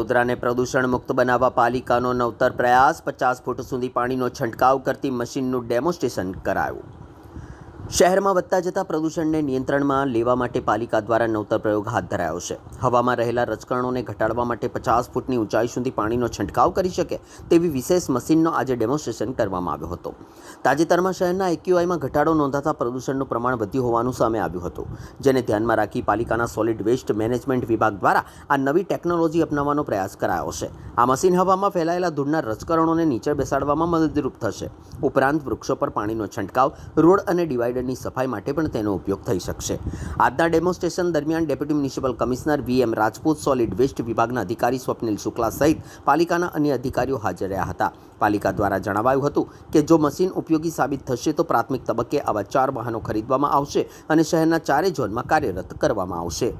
વડોદરાને પ્રદૂષણ મુક્ત બનાવવા પાલિકાનો નવતર પ્રયાસ 50 ફૂટ સુધી પાણીનો છંટકાવ કરતી મશીનનું ડેમોન્સ્ટ્રેશન કરાયું। શહેરમાં વધતા જતા પ્રદૂષણને નિયંત્રણમાં લેવા માટે પાલિકા દ્વારા નવતર પ્રયોગ હાથ ધરાયો છે। હવામાં રહેલા રજકણોને ઘટાડવા માટે 50 ફૂટની ઊંચાઈ સુધી પાણીનો છંટકાવ કરી શકે તેવી વિશેષ મશીનનો આજે ડેમોન્સ્ટ્રેશન કરવામાં આવ્યો હતો। તાજેતરમાં શહેરના એક્યુઆઈમાં ઘટાડો નોંધાતા પ્રદૂષણનું પ્રમાણ વધ્યું હોવાનું સામે આવ્યું હતું, જેને ધ્યાનમાં રાખી પાલિકાના સોલિડ વેસ્ટ મેનેજમેન્ટ વિભાગ દ્વારા આ નવી ટેકનોલોજી અપનાવવાનો પ્રયાસ કરાયો છે। આ મશીન હવામાં ફેલાયેલા ધૂળના રજકણોને નીચે બેસાડવામાં મદદરૂપ થશે। ઉપરાંત વૃક્ષો પર પાણીનો છંટકાવ, રોડ અને ડિવાઈડરની સફાઈ માટે પણ તેનો ઉપયોગ થઈ શકશે। આજના ડેમોન્સ્ટ્રેશન દરમિયાન deputy municipal commissioner VM Rajput, solid waste વિભાગના અધિકારી સ્વપ્નિલ શુક્લા સહિત પાલિકાના અન્ય અધિકારીઓ હાજર રહ્યા હતા। પાલિકા દ્વારા જણાવાયું હતું કે જો મશીન ઉપયોગી સાબિત થશે તો પ્રાથમિક તબક્કે આવા 4 વાહનો ખરીદવામાં આવશે અને શહેરના 4 ઝોનમાં કાર્યરત કરવામાં આવશે।